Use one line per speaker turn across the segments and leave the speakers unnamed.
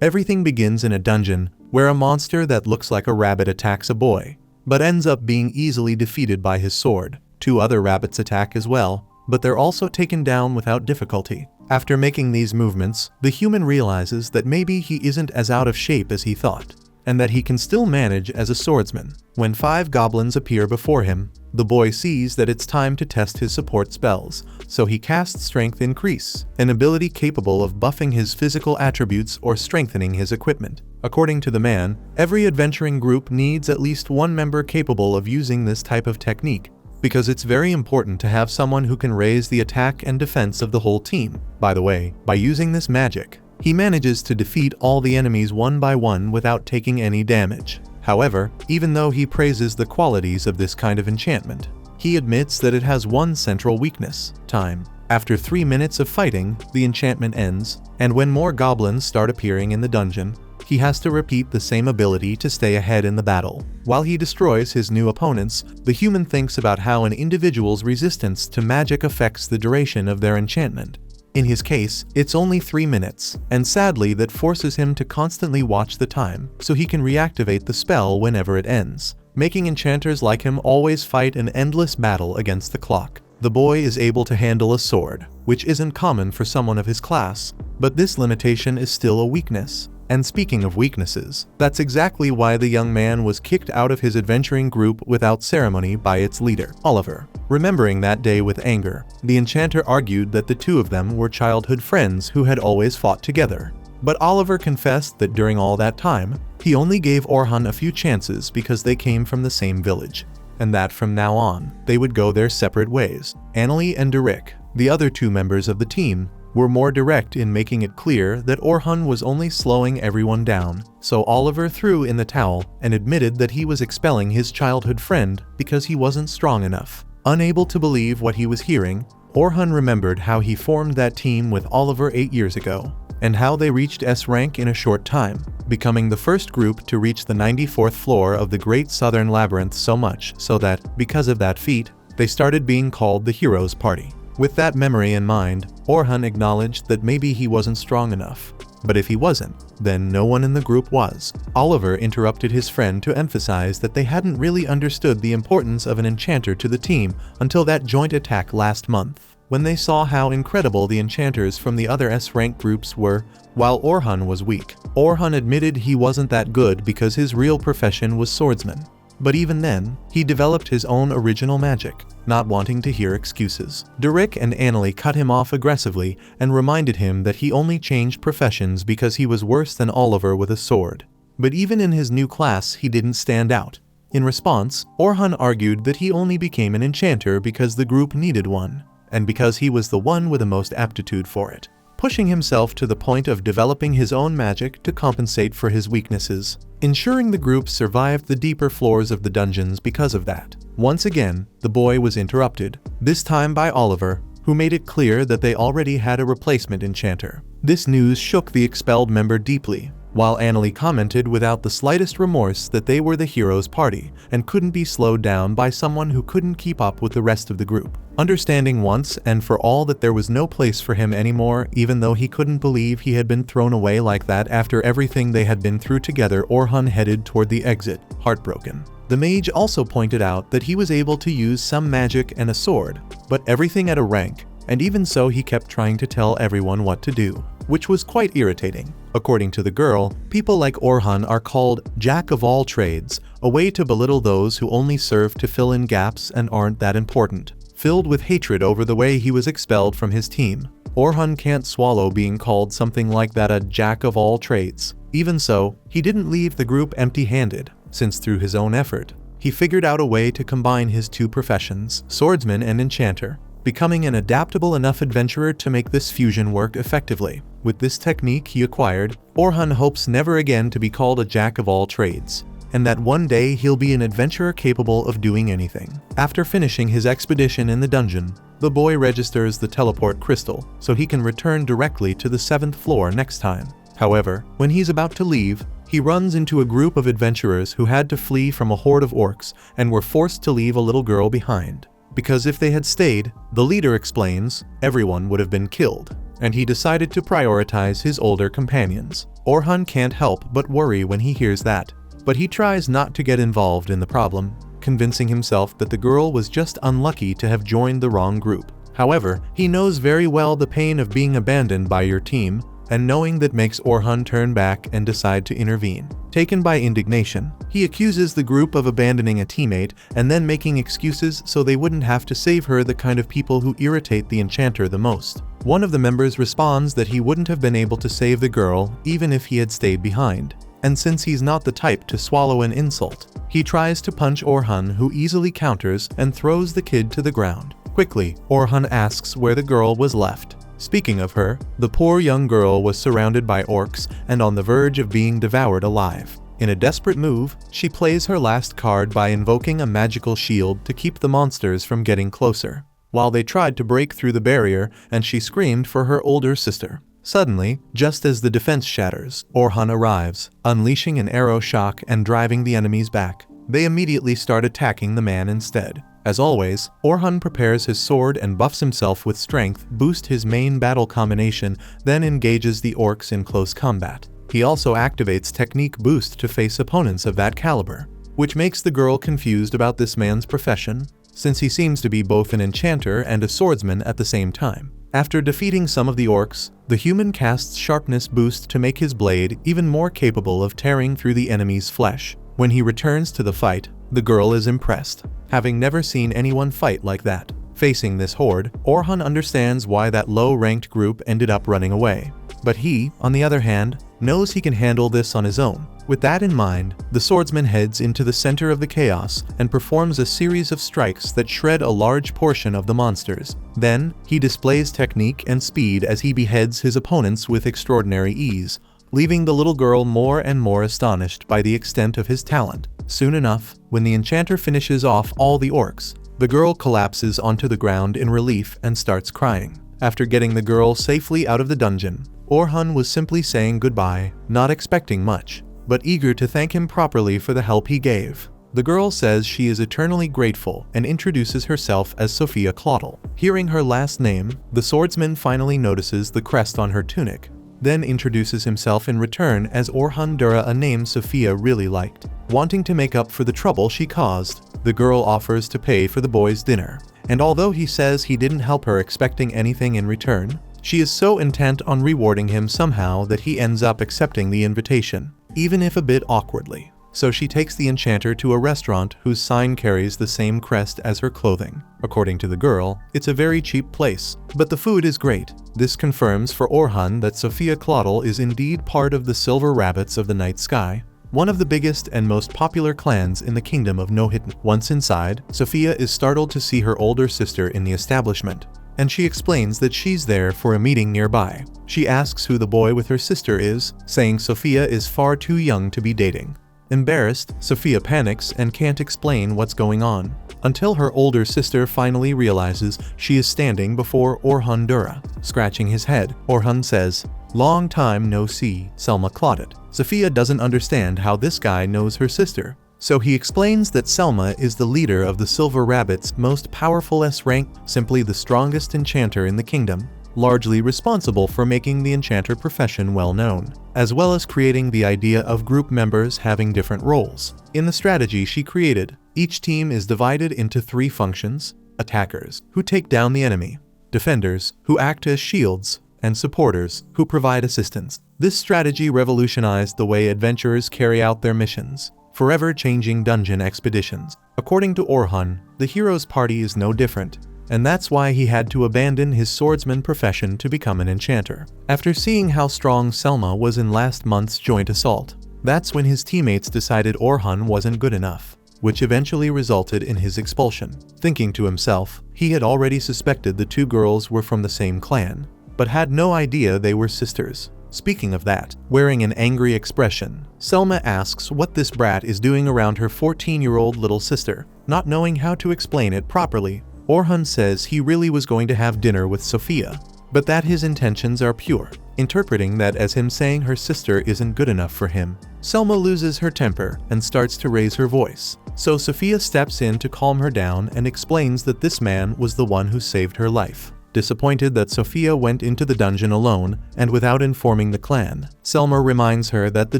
Everything begins in a dungeon where a monster that looks like a rabbit attacks a boy, but ends up being easily defeated by his sword. Two other rabbits attack as well, but they're also taken down without difficulty. After making these movements, the human realizes that maybe he isn't as out of shape as he thought, and that he can still manage as a swordsman. When 5 goblins appear before him, the boy sees that it's time to test his support spells, so he casts Strength Increase, an ability capable of buffing his physical attributes or strengthening his equipment. According to the man, every adventuring group needs at least one member capable of using this type of technique, because it's very important to have someone who can raise the attack and defense of the whole team. By the way, by using this magic, he manages to defeat all the enemies one by one without taking any damage. However, even though he praises the qualities of this kind of enchantment, he admits that it has one central weakness: time. After 3 minutes of fighting, the enchantment ends, and when more goblins start appearing in the dungeon, he has to repeat the same ability to stay ahead in the battle. While he destroys his new opponents, the human thinks about how an individual's resistance to magic affects the duration of their enchantment. In his case, it's only 3 minutes, and sadly that forces him to constantly watch the time so he can reactivate the spell whenever it ends, making enchanters like him always fight an endless battle against the clock. The boy is able to handle a sword, which isn't common for someone of his class, but this limitation is still a weakness. And speaking of weaknesses, that's exactly why the young man was kicked out of his adventuring group without ceremony by its leader, Oliver. Remembering that day with anger, the enchanter argued that the two of them were childhood friends who had always fought together. But Oliver confessed that during all that time, he only gave Orhan a few chances because they came from the same village, and that from now on, they would go their separate ways. Annalie and Derek, the other 2 members of the team, were more direct in making it clear that Orhan was only slowing everyone down, so Oliver threw in the towel and admitted that he was expelling his childhood friend because he wasn't strong enough. Unable to believe what he was hearing, Orhan remembered how he formed that team with Oliver 8 years ago, and how they reached S rank in a short time, becoming the first group to reach the 94th floor of the Great Southern Labyrinth, so much so that, because of that feat, they started being called the Heroes Party. With that memory in mind, Orhan acknowledged that maybe he wasn't strong enough. But if he wasn't, then no one in the group was. Oliver interrupted his friend to emphasize that they hadn't really understood the importance of an enchanter to the team until that joint attack last month, when they saw how incredible the enchanters from the other S-rank groups were, while Orhan was weak. Orhan admitted he wasn't that good because his real profession was swordsman. But even then, he developed his own original magic, not wanting to hear excuses. Derek and Annalie cut him off aggressively and reminded him that he only changed professions because he was worse than Oliver with a sword. But even in his new class, he didn't stand out. In response, Orhan argued that he only became an enchanter because the group needed one, and because he was the one with the most aptitude for it, pushing himself to the point of developing his own magic to compensate for his weaknesses, ensuring the group survived the deeper floors of the dungeons because of that. Once again, the boy was interrupted, this time by Oliver, who made it clear that they already had a replacement enchanter. This news shook the expelled member deeply, while Annalie commented without the slightest remorse that they were the heroes' party and couldn't be slowed down by someone who couldn't keep up with the rest of the group. Understanding once and for all that there was no place for him anymore, even though he couldn't believe he had been thrown away like that after everything they had been through together, Orhan headed toward the exit, heartbroken. The mage also pointed out that he was able to use some magic and a sword, but everything at a rank, and even so he kept trying to tell everyone what to do, which was quite irritating. According to the girl, people like Orhan are called Jack of all trades, a way to belittle those who only serve to fill in gaps and aren't that important. Filled with hatred over the way he was expelled from his team, Orhan can't swallow being called something like that, a Jack of all trades. Even so, he didn't leave the group empty-handed, since through his own effort, he figured out a way to combine his 2 professions, swordsman and enchanter, becoming an adaptable enough adventurer to make this fusion work effectively. With this technique he acquired, Orhan hopes never again to be called a jack of all trades, and that one day he'll be an adventurer capable of doing anything. After finishing his expedition in the dungeon, the boy registers the teleport crystal so he can return directly to the 7th floor next time. However, when he's about to leave, he runs into a group of adventurers who had to flee from a horde of orcs and were forced to leave a little girl behind. Because if they had stayed, the leader explains, everyone would have been killed. and he decided to prioritize his older companions. Orhan can't help but worry when he hears that, but he tries not to get involved in the problem, convincing himself that the girl was just unlucky to have joined the wrong group. However, he knows very well the pain of being abandoned by your team, and knowing that makes Orhan turn back and decide to intervene. Taken by indignation, he accuses the group of abandoning a teammate and then making excuses so they wouldn't have to save her, the kind of people who irritate the enchanter the most. One of the members responds that he wouldn't have been able to save the girl even if he had stayed behind. And since he's not the type to swallow an insult, he tries to punch Orhan, who easily counters and throws the kid to the ground. Quickly, Orhan asks where the girl was left. Speaking of her, the poor young girl was surrounded by orcs and on the verge of being devoured alive. In a desperate move, she plays her last card by invoking a magical shield to keep the monsters from getting closer, while they tried to break through the barrier and she screamed for her older sister. Suddenly, just as the defense shatters, Orhan arrives, unleashing an arrow shock and driving the enemies back. They immediately start attacking the man instead. As always, Orhan prepares his sword and buffs himself with strength, boost his main battle combination, then engages the orcs in close combat. He also activates technique boost to face opponents of that caliber, which makes the girl confused about this man's profession, since he seems to be both an enchanter and a swordsman at the same time. After defeating some of the orcs, the human casts sharpness boost to make his blade even more capable of tearing through the enemy's flesh. When he returns to the fight, the girl is impressed, having never seen anyone fight like that. Facing this horde, Orhan understands why that low-ranked group ended up running away. But he, on the other hand, knows he can handle this on his own. With that in mind, the swordsman heads into the center of the chaos and performs a series of strikes that shred a large portion of the monsters. Then, he displays technique and speed as he beheads his opponents with extraordinary ease, leaving the little girl more and more astonished by the extent of his talent. Soon enough, when the enchanter finishes off all the orcs, the girl collapses onto the ground in relief and starts crying. After getting the girl safely out of the dungeon, Orhan was simply saying goodbye, not expecting much, but eager to thank him properly for the help he gave. The girl says she is eternally grateful and introduces herself as Sophia Claudel. Hearing her last name, the swordsman finally notices the crest on her tunic, then introduces himself in return as Orhan Dura, a name Sophia really liked. Wanting to make up for the trouble she caused, the girl offers to pay for the boy's dinner. And although he says he didn't help her expecting anything in return, she is so intent on rewarding him somehow that he ends up accepting the invitation, even if a bit awkwardly. So she takes the enchanter to a restaurant whose sign carries the same crest as her clothing. According to the girl, it's a very cheap place, but the food is great. This confirms for Orhan that Sophia Claudel is indeed part of the Silver Rabbits of the Night Sky, one of the biggest and most popular clans in the kingdom of Nohitn. Once inside, Sophia is startled to see her older sister in the establishment, and she explains that she's there for a meeting nearby. She asks who the boy with her sister is, saying Sophia is far too young to be dating. Embarrassed, Sophia panics and can't explain what's going on, until her older sister finally realizes she is standing before Orhan Dura. Scratching his head, Orhan says, "Long time no see, Selma Claudel." Sophia doesn't understand how this guy knows her sister, so he explains that Selma is the leader of the Silver Rabbit's most powerful S-rank, simply the strongest enchanter in the kingdom, largely responsible for making the enchanter profession well known, as well as creating the idea of group members having different roles. In the strategy she created, each team is divided into 3 functions: attackers, who take down the enemy; defenders, who act as shields; and supporters, who provide assistance. This strategy revolutionized the way adventurers carry out their missions, forever changing dungeon expeditions. According to Orhan, the hero's party is no different, and that's why he had to abandon his swordsman profession to become an enchanter. After seeing how strong Selma was in last month's joint assault, that's when his teammates decided Orhan wasn't good enough, which eventually resulted in his expulsion. Thinking to himself, he had already suspected the 2 girls were from the same clan, but had no idea they were sisters. Speaking of that, wearing an angry expression, Selma asks what this brat is doing around her 14-year-old little sister. Not knowing how to explain it properly, Orhan says he really was going to have dinner with Sophia, but that his intentions are pure, interpreting that as him saying her sister isn't good enough for him. Selma loses her temper and starts to raise her voice, so Sophia steps in to calm her down and explains that this man was the one who saved her life. Disappointed that Sophia went into the dungeon alone and without informing the clan, Selma reminds her that the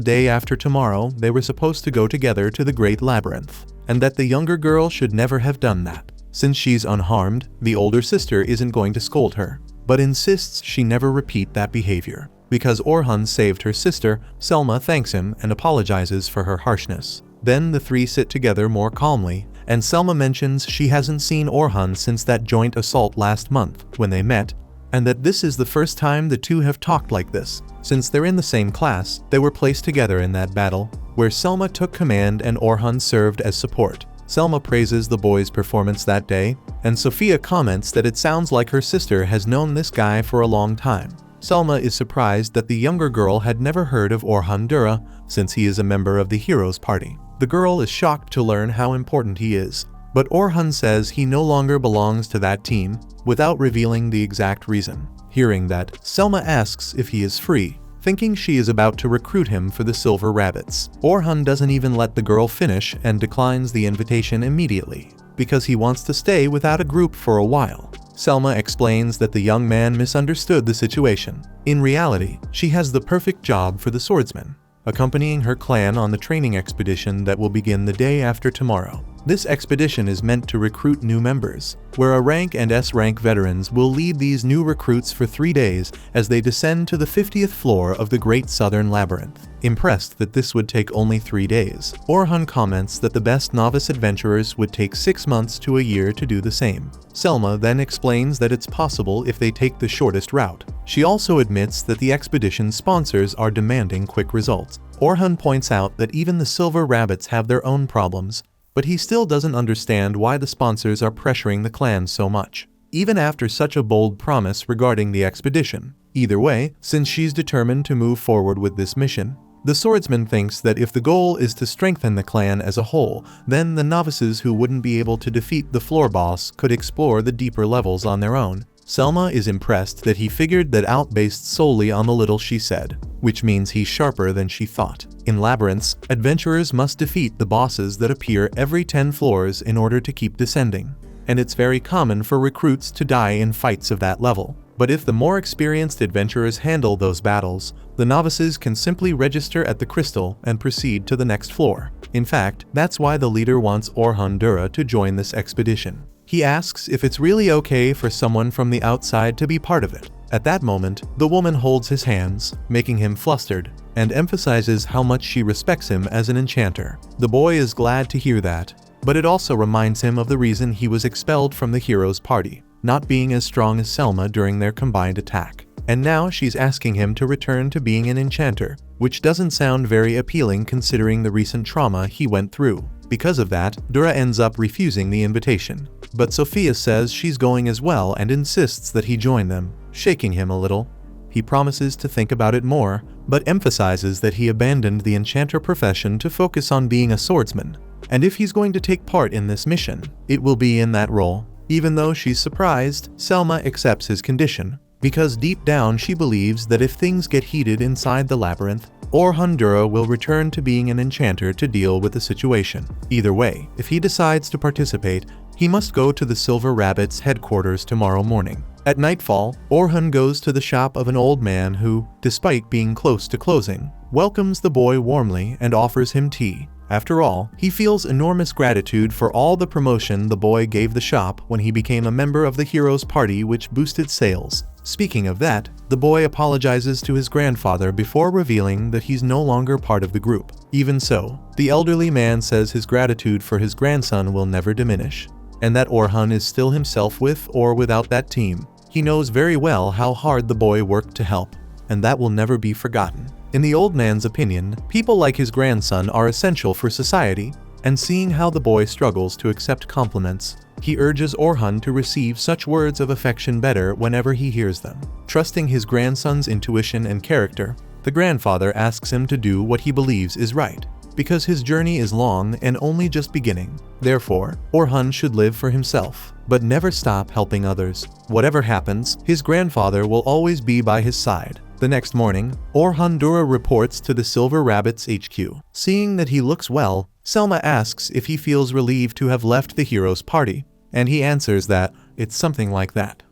day after tomorrow they were supposed to go together to the Great Labyrinth, and that the younger girl should never have done that. Since she's unharmed, the older sister isn't going to scold her, but insists she never repeat that behavior. Because Orhan saved her sister, Selma thanks him and apologizes for her harshness. Then the three sit together more calmly, and Selma mentions she hasn't seen Orhan since that joint assault last month when they met, and that this is the first time the two have talked like this. Since they're in the same class, they were placed together in that battle, where Selma took command and Orhan served as support. Selma praises the boy's performance that day, and Sophia comments that it sounds like her sister has known this guy for a long time. Selma is surprised that the younger girl had never heard of Orhan Dura, since he is a member of the Heroes Party. The girl is shocked to learn how important he is, but Orhan says he no longer belongs to that team, without revealing the exact reason. Hearing that, Selma asks if he is free, thinking she is about to recruit him for the Silver Rabbits. Orhan doesn't even let the girl finish and declines the invitation immediately, because he wants to stay without a group for a while. Selma explains that the young man misunderstood the situation. In reality, she has the perfect job for the swordsman, accompanying her clan on the training expedition that will begin the day after tomorrow. This expedition is meant to recruit new members, where A rank and S rank veterans will lead these new recruits for 3 days as they descend to the 50th floor of the Great Southern Labyrinth. Impressed that this would take only 3 days, Orhan comments that the best novice adventurers would take 6 months to a year to do the same. Selma then explains that it's possible if they take the shortest route. She also admits that the expedition sponsors are demanding quick results. Orhan points out that even the Silver Rabbits have their own problems, but he still doesn't understand why the sponsors are pressuring the clan so much, even after such a bold promise regarding the expedition. Either way, since she's determined to move forward with this mission, the swordsman thinks that if the goal is to strengthen the clan as a whole, then the novices who wouldn't be able to defeat the floor boss could explore the deeper levels on their own. Selma is impressed that he figured that out based solely on the little she said, which means he's sharper than she thought. In labyrinths, adventurers must defeat the bosses that appear every 10 floors in order to keep descending, and it's very common for recruits to die in fights of that level. But if the more experienced adventurers handle those battles, the novices can simply register at the crystal and proceed to the next floor. In fact, that's why the leader wants Orhan Dura to join this expedition. He asks if it's really okay for someone from the outside to be part of it. At that moment, the woman holds his hands, making him flustered, and emphasizes how much she respects him as an enchanter. The boy is glad to hear that, but it also reminds him of the reason he was expelled from the Heroes Party, not being as strong as Selma during their combined attack. And now she's asking him to return to being an enchanter, which doesn't sound very appealing considering the recent trauma he went through. Because of that, Dura ends up refusing the invitation. But Sophia says she's going as well and insists that he join them, shaking him a little. He promises to think about it more, but emphasizes that he abandoned the enchanter profession to focus on being a swordsman, and if he's going to take part in this mission, it will be in that role. Even though she's surprised, Selma accepts his condition, because deep down she believes that if things get heated inside the labyrinth, Orhan Dura will return to being an enchanter to deal with the situation. Either way, if he decides to participate, he must go to the Silver Rabbits headquarters tomorrow morning. At nightfall, Orhan goes to the shop of an old man who, despite being close to closing, welcomes the boy warmly and offers him tea. After all, he feels enormous gratitude for all the promotion the boy gave the shop when he became a member of the Heroes Party, which boosted sales. Speaking of that, the boy apologizes to his grandfather before revealing that he's no longer part of the group. Even so, the elderly man says his gratitude for his grandson will never diminish, and that Orhan is still himself with or without that team. He knows very well how hard the boy worked to help, and that will never be forgotten. In the old man's opinion, people like his grandson are essential for society, and seeing how the boy struggles to accept compliments, he urges Orhan to receive such words of affection better whenever he hears them. Trusting his grandson's intuition and character, the grandfather asks him to do what he believes is right, because his journey is long and only just beginning. Therefore, Orhan should live for himself, but never stop helping others. Whatever happens, his grandfather will always be by his side. The next morning, Orhan Dura reports to the Silver Rabbits HQ. Seeing that he looks well, Selma asks if he feels relieved to have left the Heroes Party, and he answers that it's something like that.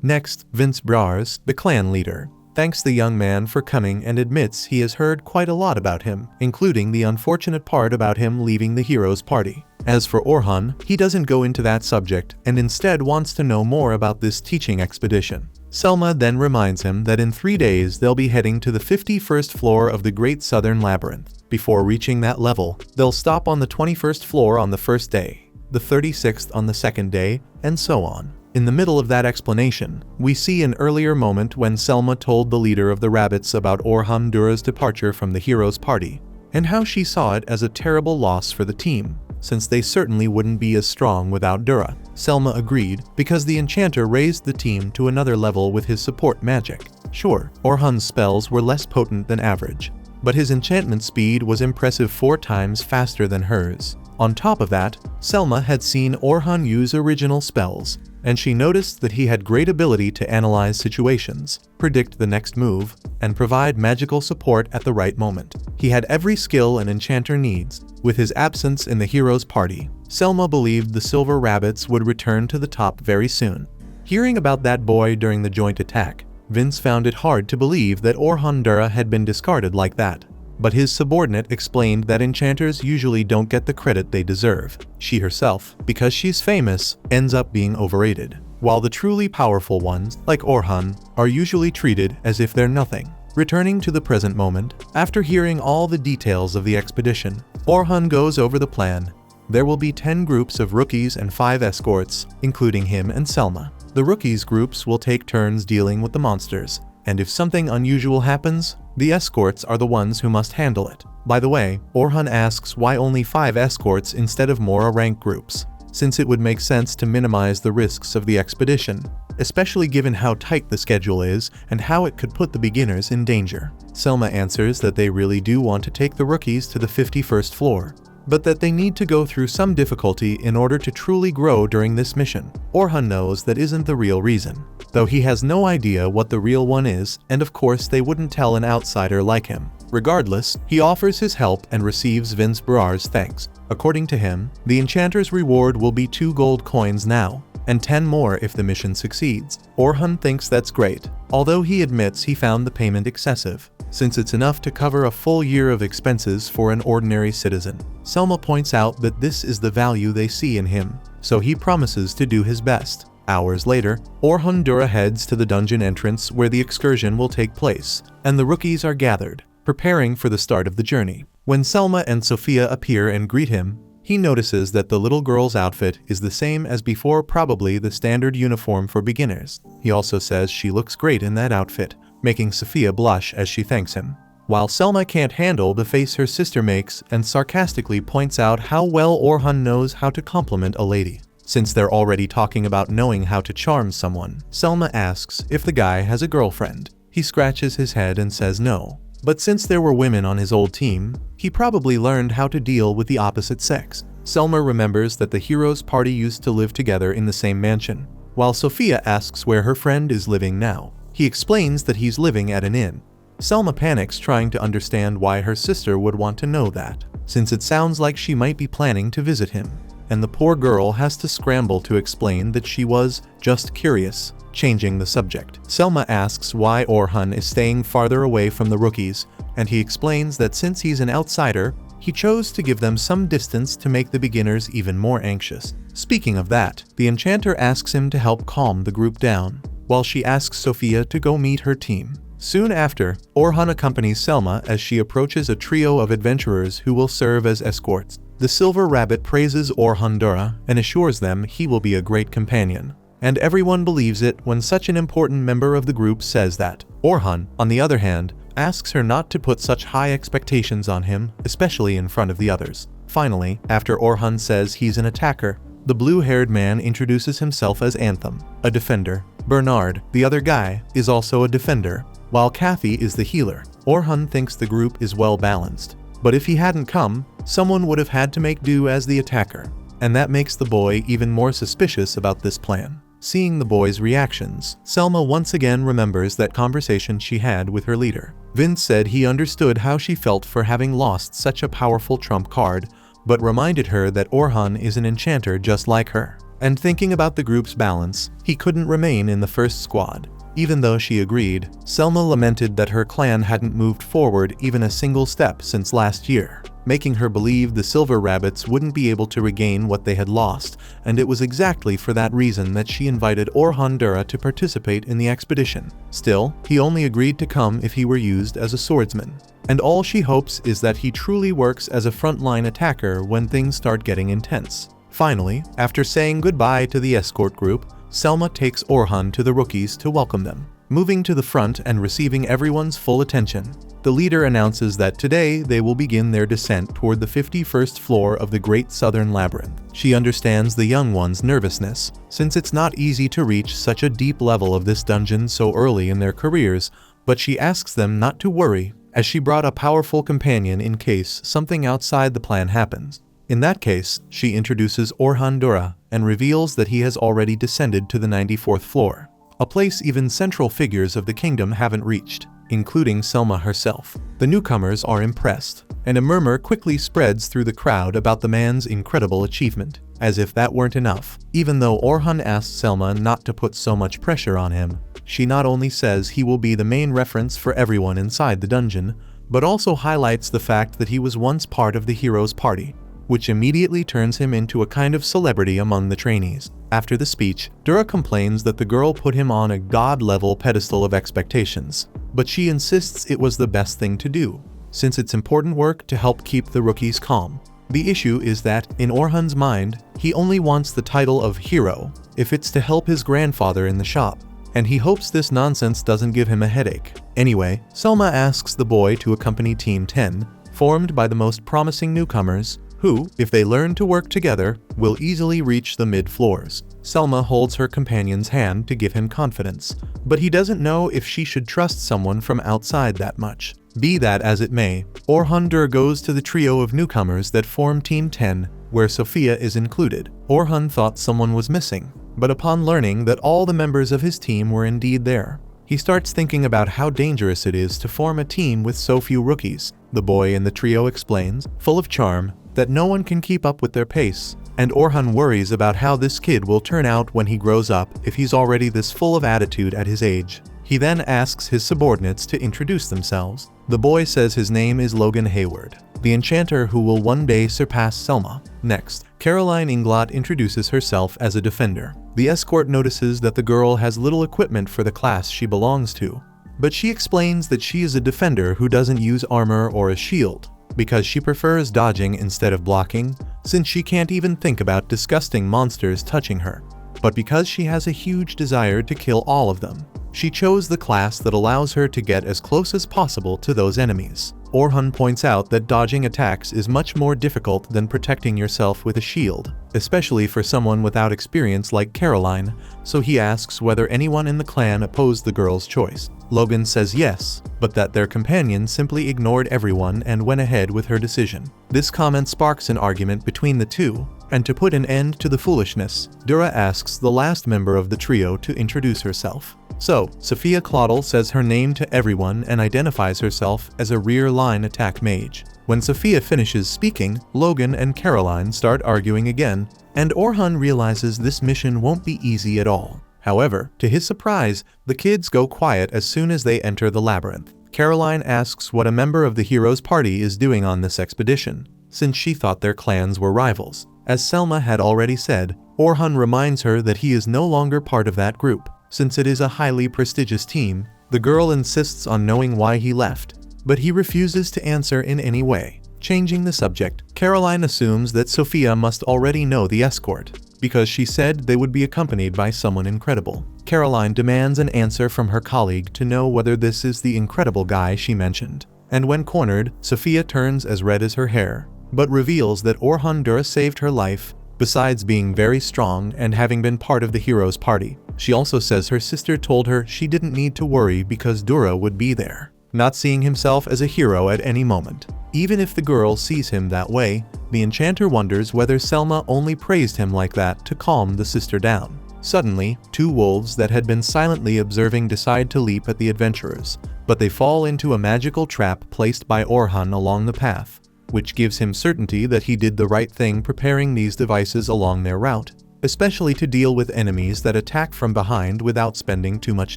Next, Vince Brawers, the clan leader, thanks the young man for coming and admits he has heard quite a lot about him, including the unfortunate part about him leaving the hero's party. As for Orhan, he doesn't go into that subject and instead wants to know more about this teaching expedition. Selma then reminds him that in 3 days they'll be heading to the 51st floor of the Great Southern Labyrinth. Before reaching that level, they'll stop on the 21st floor on the first day, the 36th on the second day, and so on. In the middle of that explanation, we see an earlier moment when Selma told the leader of the rabbits about Orhan Dura's departure from the hero's party, and how she saw it as a terrible loss for the team, since they certainly wouldn't be as strong without Dura. Selma agreed, because the enchanter raised the team to another level with his support magic. Sure, Orhan's spells were less potent than average, but his enchantment speed was impressive 4 times faster than hers. On top of that, Selma had seen Orhan use original spells, and she noticed that he had great ability to analyze situations, predict the next move, and provide magical support at the right moment. He had every skill an enchanter needs. With his absence in the hero's party, Selma believed the Silver Rabbits would return to the top very soon. Hearing about that boy during the joint attack, Vince found it hard to believe that Orhan Dura had been discarded like that. But his subordinate explained that enchanters usually don't get the credit they deserve. She herself, because she's famous, ends up being overrated, while the truly powerful ones, like Orhan, are usually treated as if they're nothing. Returning to the present moment, after hearing all the details of the expedition, Orhan goes over the plan. There will be 10 groups of rookies and 5 escorts, including him and Selma. The rookies groups will take turns dealing with the monsters, and if something unusual happens, the escorts are the ones who must handle it. By the way, Orhan asks why only 5 escorts instead of more rank groups, since it would make sense to minimize the risks of the expedition, especially given how tight the schedule is and how it could put the beginners in danger. Selma answers that they really do want to take the rookies to the 51st floor, but that they need to go through some difficulty in order to truly grow during this mission. Orhan knows that isn't the real reason, though he has no idea what the real one is, and of course they wouldn't tell an outsider like him. Regardless, he offers his help and receives Vince Brawers' thanks. According to him, the enchanter's reward will be 2 gold coins now, and 10 more if the mission succeeds. Orhan thinks that's great, although he admits he found the payment excessive, since it's enough to cover a full year of expenses for an ordinary citizen. Selma points out that this is the value they see in him, so he promises to do his best. Hours later, Orhan Dura heads to the dungeon entrance where the excursion will take place, and the rookies are gathered, preparing for the start of the journey. When Selma and Sophia appear and greet him, he notices that the little girl's outfit is the same as before, probably the standard uniform for beginners. He also says she looks great in that outfit, making Sophia blush as she thanks him. While Selma can't handle the face her sister makes and sarcastically points out how well Orhan knows how to compliment a lady. Since they're already talking about knowing how to charm someone, Selma asks if the guy has a girlfriend. He scratches his head and says no. But since there were women on his old team, he probably learned how to deal with the opposite sex. Selma remembers that the hero's party used to live together in the same mansion, while Sophia asks where her friend is living now. He explains that he's living at an inn. Selma panics, trying to understand why her sister would want to know that, since it sounds like she might be planning to visit him. And the poor girl has to scramble to explain that she was just curious, changing the subject. Selma asks why Orhan is staying farther away from the rookies, and he explains that since he's an outsider, he chose to give them some distance to make the beginners even more anxious. Speaking of that, the enchanter asks him to help calm the group down, while she asks Sophia to go meet her team. Soon after, Orhan accompanies Selma as she approaches a trio of adventurers who will serve as escorts. The Silver Rabbit praises Orhan Dura and assures them he will be a great companion, and everyone believes it when such an important member of the group says that. Orhan, on the other hand, asks her not to put such high expectations on him, especially in front of the others. Finally, after Orhan says he's an attacker, the blue-haired man introduces himself as Anthem, a defender. Bernard, the other guy, is also a defender, while Kathy is the healer. Orhan thinks the group is well balanced, but if he hadn't come, someone would have had to make do as the attacker, and that makes the boy even more suspicious about this plan. Seeing the boy's reactions, Selma once again remembers that conversation she had with her leader. Vince said he understood how she felt for having lost such a powerful trump card, but reminded her that Orhan is an enchanter just like her. and thinking about the group's balance, he couldn't remain in the first squad. Even though she agreed, Selma lamented that her clan hadn't moved forward even a single step since last year, making her believe the Silver Rabbits wouldn't be able to regain what they had lost, and it was exactly for that reason that she invited Orhan Dura to participate in the expedition. Still, he only agreed to come if he were used as a swordsman, and all she hopes is that he truly works as a frontline attacker when things start getting intense. Finally, after saying goodbye to the escort group, Selma takes Orhan to the rookies to welcome them. Moving to the front and receiving everyone's full attention, the leader announces that today they will begin their descent toward the 51st floor of the Great Southern Labyrinth. She understands the young one's nervousness, since it's not easy to reach such a deep level of this dungeon so early in their careers, but she asks them not to worry, as she brought a powerful companion in case something outside the plan happens. In that case, she introduces Orhan Dura and reveals that he has already descended to the 94th floor, a place even central figures of the kingdom haven't reached, including Selma herself. The newcomers are impressed, and a murmur quickly spreads through the crowd about the man's incredible achievement. As if that weren't enough, even though Orhan asks Selma not to put so much pressure on him, she not only says he will be the main reference for everyone inside the dungeon, but also highlights the fact that he was once part of the hero's party, which immediately turns him into a kind of celebrity among the trainees. After the speech, Dura complains that the girl put him on a god-level pedestal of expectations, but she insists it was the best thing to do, since it's important work to help keep the rookies calm. The issue is that, in Orhan's mind, he only wants the title of hero if it's to help his grandfather in the shop, and he hopes this nonsense doesn't give him a headache. Anyway, Selma asks the boy to accompany Team 10, formed by the most promising newcomers, who, if they learn to work together, will easily reach the mid-floors. Selma holds her companion's hand to give him confidence, but he doesn't know if she should trust someone from outside that much. Be that as it may, Orhan Dur goes to the trio of newcomers that form Team 10, where Sophia is included. Orhan thought someone was missing, but upon learning that all the members of his team were indeed there, he starts thinking about how dangerous it is to form a team with so few rookies. The boy in the trio explains, full of charm, that no one can keep up with their pace, and Orhan worries about how this kid will turn out when he grows up if he's already this full of attitude at his age. He then asks his subordinates to introduce themselves. The boy says his name is Logan Hayward, the enchanter who will one day surpass Selma. Next, Caroline Inglot introduces herself as a defender. The escort notices that the girl has little equipment for the class she belongs to, but she explains that she is a defender who doesn't use armor or a shield, because she prefers dodging instead of blocking, since she can't even think about disgusting monsters touching her. But because she has a huge desire to kill all of them, she chose the class that allows her to get as close as possible to those enemies. Orhan points out that dodging attacks is much more difficult than protecting yourself with a shield, especially for someone without experience like Caroline, so he asks whether anyone in the clan opposed the girl's choice. Logan says yes, but that their companion simply ignored everyone and went ahead with her decision. This comment sparks an argument between the two, and to put an end to the foolishness, Dura asks the last member of the trio to introduce herself. So, Sophia Claudel says her name to everyone and identifies herself as a rear-line attack mage. When Sophia finishes speaking, Logan and Caroline start arguing again, and Orhan realizes this mission won't be easy at all. However, to his surprise, the kids go quiet as soon as they enter the labyrinth. Caroline asks what a member of the hero's party is doing on this expedition, since she thought their clans were rivals. As Selma had already said, Orhan reminds her that he is no longer part of that group, since it is a highly prestigious team. The girl insists on knowing why he left, but he refuses to answer in any way. Changing the subject, Caroline assumes that Sophia must already know the escort, because she said they would be accompanied by someone incredible. Caroline demands an answer from her colleague to know whether this is the incredible guy she mentioned. And when cornered, Sophia turns as red as her hair, but reveals that Orhan Dur saved her life, besides being very strong and having been part of the hero's party. She also says her sister told her she didn't need to worry because Dura would be there, not seeing himself as a hero at any moment. Even if the girl sees him that way, the enchanter wonders whether Selma only praised him like that to calm the sister down. Suddenly, two wolves that had been silently observing decide to leap at the adventurers, but they fall into a magical trap placed by Orhan along the path, which gives him certainty that he did the right thing preparing these devices along their route. especially to deal with enemies that attack from behind without spending too much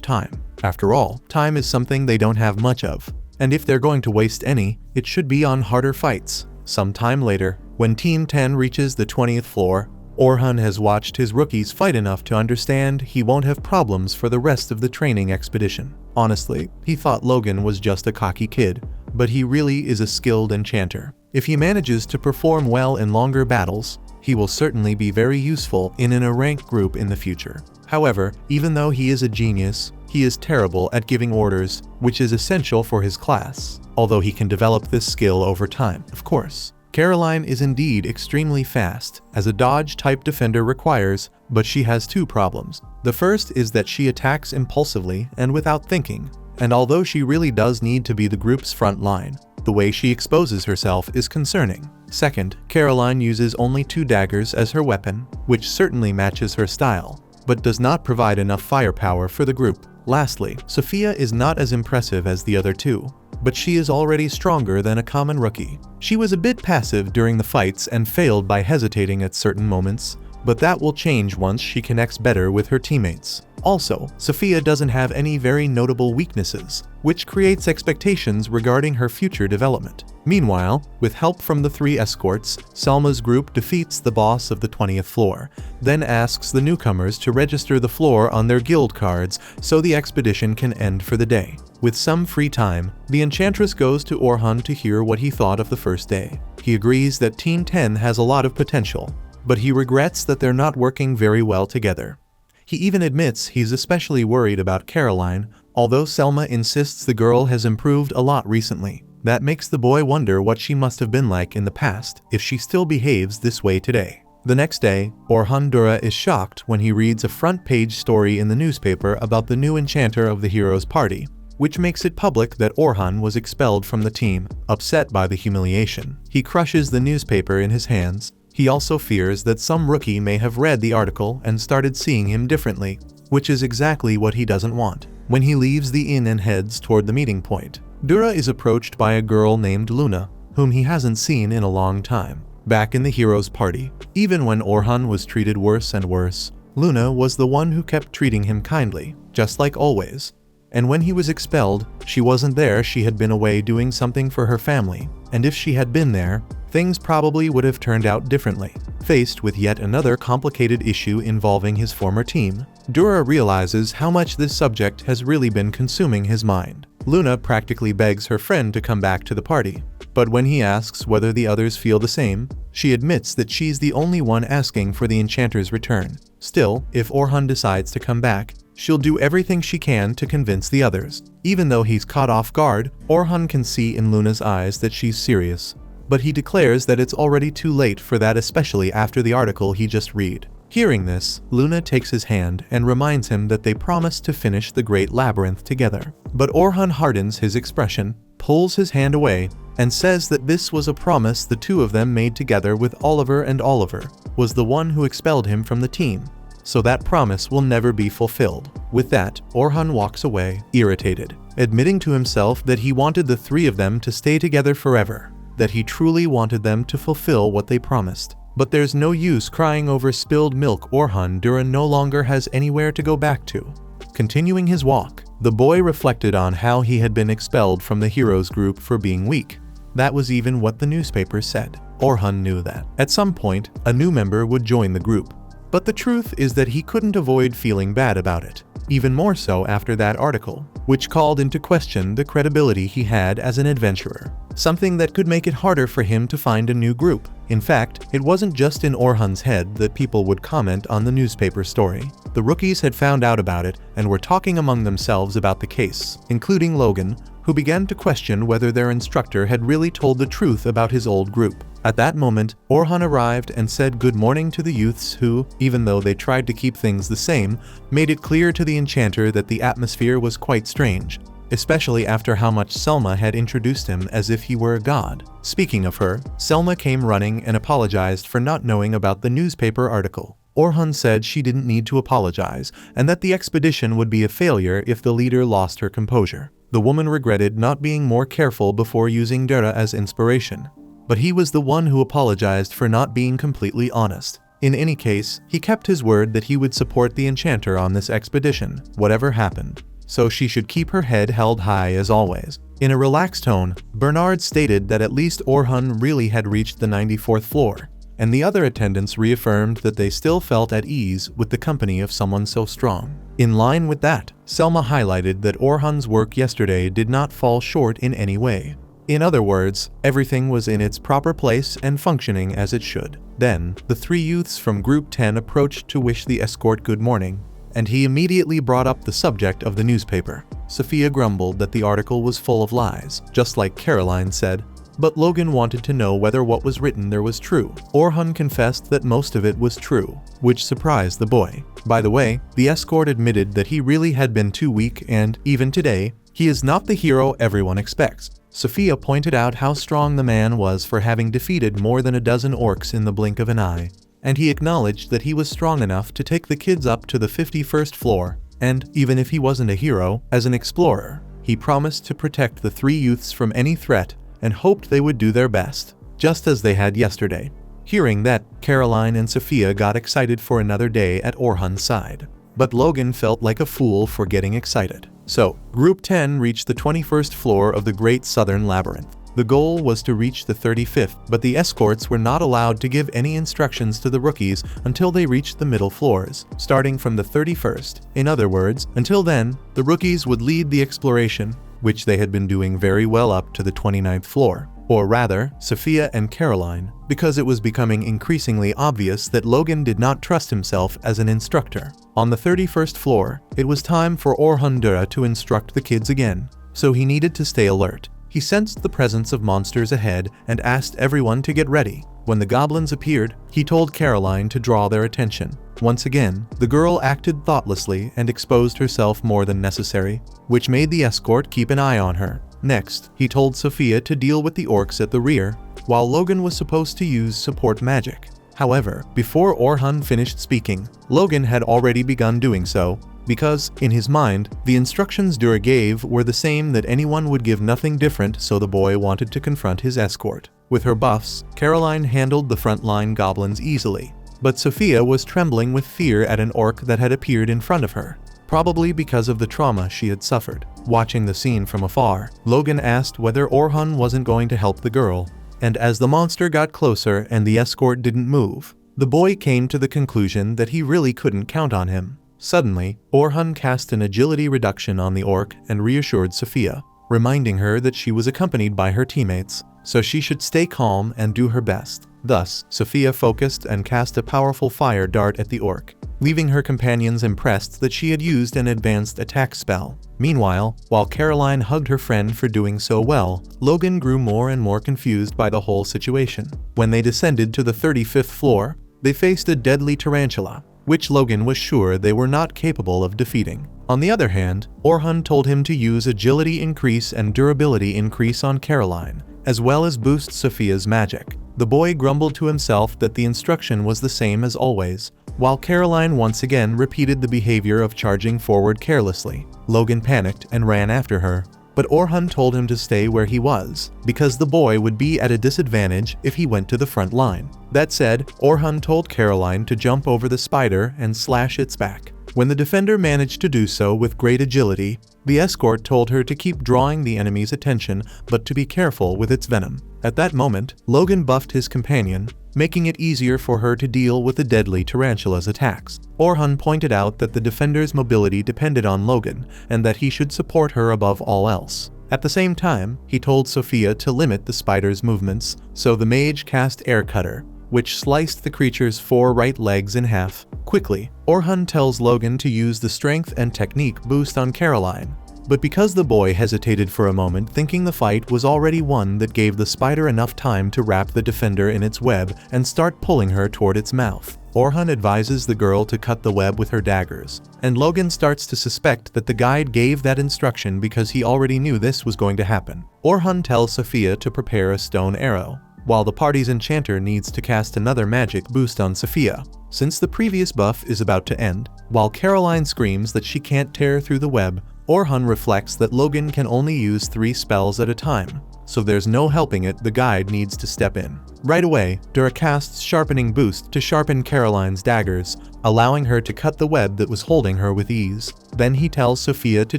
time. After all, time is something they don't have much of, and if they're going to waste any, it should be on harder fights. Some time later, when Team 10 reaches the 20th floor, Orhan has watched his rookies fight enough to understand he won't have problems for the rest of the training expedition. Honestly, he thought Logan was just a cocky kid, but he really is a skilled enchanter. If he manages to perform well in longer battles, he will certainly be very useful in a ranked group in the future. However, even though he is a genius, he is terrible at giving orders, which is essential for his class, although he can develop this skill over time, of course. Caroline is indeed extremely fast, as a dodge-type defender requires, but she has two problems. The first is that she attacks impulsively and without thinking, and although she really does need to be the group's front line, the way she exposes herself is concerning. Second, Caroline uses only 2 daggers as her weapon, which certainly matches her style, but does not provide enough firepower for the group. Lastly, Sophia is not as impressive as the other two, but she is already stronger than a common rookie. She was a bit passive during the fights and failed by hesitating at certain moments, but that will change once she connects better with her teammates. Also, Sophia doesn't have any very notable weaknesses, which creates expectations regarding her future development. Meanwhile, with help from the 3 escorts, Selma's group defeats the boss of the 20th floor, then asks the newcomers to register the floor on their guild cards so the expedition can end for the day. With some free time, the Enchantress goes to Orhan to hear what he thought of the first day. He agrees that Team 10 has a lot of potential, but he regrets that they're not working very well together. He even admits he's especially worried about Caroline, although Selma insists the girl has improved a lot recently. That makes the boy wonder what she must have been like in the past if she still behaves this way today. The next day, Orhan Dura is shocked when he reads a front-page story in the newspaper about the new enchanter of the hero's party, which makes it public that Orhan was expelled from the team. Upset by the humiliation, he crushes the newspaper in his hands. He also fears that some rookie may have read the article and started seeing him differently, which is exactly what he doesn't want. When he leaves the inn and heads toward the meeting point, Dura is approached by a girl named Luna, whom he hasn't seen in a long time. Back in the hero's party, even when Orhan was treated worse and worse, Luna was the one who kept treating him kindly, just like always. And when he was expelled, she wasn't there. She had been away doing something for her family, and if she had been there, things probably would have turned out differently. Faced with yet another complicated issue involving his former team, Dura realizes how much this subject has really been consuming his mind. Luna practically begs her friend to come back to the party, but when he asks whether the others feel the same, she admits that she's the only one asking for the enchanter's return. Still, if Orhan decides to come back, she'll do everything she can to convince the others. Even though he's caught off guard, Orhan can see in Luna's eyes that she's serious, but he declares that it's already too late for that, especially after the article he just read. Hearing this, Luna takes his hand and reminds him that they promised to finish the Great Labyrinth together. But Orhan hardens his expression, pulls his hand away, and says that this was a promise the two of them made together with Oliver, and Oliver was the one who expelled him from the team, so that promise will never be fulfilled. With that, Orhan walks away, irritated, admitting to himself that he wanted the 3 of them to stay together forever, that he truly wanted them to fulfill what they promised. But there's no use crying over spilled milk. Orhan Dura no longer has anywhere to go back to. Continuing his walk, the boy reflected on how he had been expelled from the heroes group for being weak. That was even what the newspaper said. Orhan knew that at some point, a new member would join the group. But the truth is that he couldn't avoid feeling bad about it, even more so after that article, which called into question the credibility he had as an adventurer, something that could make it harder for him to find a new group. In fact, it wasn't just in Orhan's head that people would comment on the newspaper story. The rookies had found out about it and were talking among themselves about the case, including Logan, who began to question whether their instructor had really told the truth about his old group. At that moment, Orhan arrived and said good morning to the youths who, even though they tried to keep things the same, made it clear to the enchanter that the atmosphere was quite strange, especially after how much Selma had introduced him as if he were a god. Speaking of her, Selma came running and apologized for not knowing about the newspaper article. Orhan said she didn't need to apologize and that the expedition would be a failure if the leader lost her composure. The woman regretted not being more careful before using Dura as inspiration, but he was the one who apologized for not being completely honest. In any case, he kept his word that he would support the enchanter on this expedition, whatever happened. So she should keep her head held high as always. In a relaxed tone, Bernard stated that at least Orhan really had reached the 94th floor, and the other attendants reaffirmed that they still felt at ease with the company of someone so strong. In line with that, Selma highlighted that Orhan's work yesterday did not fall short in any way. In other words, everything was in its proper place and functioning as it should. Then, the three youths from Group 10 approached to wish the escort good morning, and he immediately brought up the subject of the newspaper. Sophia grumbled that the article was full of lies, just like Caroline said, but Logan wanted to know whether what was written there was true. Orhan confessed that most of it was true, which surprised the boy. By the way, the escort admitted that he really had been too weak and, even today, he is not the hero everyone expects. Sophia pointed out how strong the man was for having defeated more than a dozen orcs in the blink of an eye, and he acknowledged that he was strong enough to take the kids up to the 51st floor, and, even if he wasn't a hero, as an explorer, he promised to protect the three youths from any threat and hoped they would do their best, just as they had yesterday. Hearing that, Caroline and Sophia got excited for another day at Orhan's side. But Logan felt like a fool for getting excited. So, Group 10 reached the 21st floor of the Great Southern Labyrinth. The goal was to reach the 35th, but the escorts were not allowed to give any instructions to the rookies until they reached the middle floors, starting from the 31st. In other words, until then, the rookies would lead the exploration, which they had been doing very well up to the 29th floor. Or rather, Sophia and Caroline, because it was becoming increasingly obvious that Logan did not trust himself as an instructor. On the 31st floor, it was time for Orhan Dura to instruct the kids again, so he needed to stay alert. He sensed the presence of monsters ahead and asked everyone to get ready. When the goblins appeared, he told Caroline to draw their attention. Once again, the girl acted thoughtlessly and exposed herself more than necessary, which made the escort keep an eye on her. Next, he told Sophia to deal with the orcs at the rear, while Logan was supposed to use support magic. However, before Orhan finished speaking, Logan had already begun doing so, because, in his mind, the instructions Dura gave were the same that anyone would give, nothing different, so the boy wanted to confront his escort. With her buffs, Caroline handled the frontline goblins easily, but Sophia was trembling with fear at an orc that had appeared in front of her, probably because of the trauma she had suffered. Watching the scene from afar, Logan asked whether Orhan wasn't going to help the girl, and as the monster got closer and the escort didn't move, the boy came to the conclusion that he really couldn't count on him. Suddenly, Orhan cast an agility reduction on the orc and reassured Sophia, reminding her that she was accompanied by her teammates, so she should stay calm and do her best. Thus, Sophia focused and cast a powerful fire dart at the orc, leaving her companions impressed that she had used an advanced attack spell. Meanwhile, while Caroline hugged her friend for doing so well, Logan grew more and more confused by the whole situation. When they descended to the 35th floor, they faced a deadly tarantula, which Logan was sure they were not capable of defeating. On the other hand, Orhan told him to use agility increase and durability increase on Caroline, as well as boost Sophia's magic. The boy grumbled to himself that the instruction was the same as always, while Caroline once again repeated the behavior of charging forward carelessly. Logan panicked and ran after her, but Orhan told him to stay where he was, because the boy would be at a disadvantage if he went to the front line. That said, Orhan told Caroline to jump over the spider and slash its back. When the defender managed to do so with great agility, the escort told her to keep drawing the enemy's attention but to be careful with its venom. At that moment, Logan buffed his companion, making it easier for her to deal with the deadly tarantula's attacks. Orhan pointed out that the defender's mobility depended on Logan and that he should support her above all else. At the same time, he told Sophia to limit the spider's movements, so the mage cast Air Cutter, which sliced the creature's 4 right legs in half. Quickly, Orhan tells Logan to use the strength and technique boost on Caroline, but because the boy hesitated for a moment, thinking the fight was already won, that gave the spider enough time to wrap the defender in its web and start pulling her toward its mouth. Orhan advises the girl to cut the web with her daggers, and Logan starts to suspect that the guide gave that instruction because he already knew this was going to happen. Orhan tells Sophia to prepare a stone arrow, while the party's enchanter needs to cast another magic boost on Sophia, since the previous buff is about to end. While Caroline screams that she can't tear through the web, Orhan reflects that Logan can only use 3 spells at a time, so there's no helping it, the guide needs to step in. Right away, Dura casts Sharpening Boost to sharpen Caroline's daggers, allowing her to cut the web that was holding her with ease. Then he tells Sophia to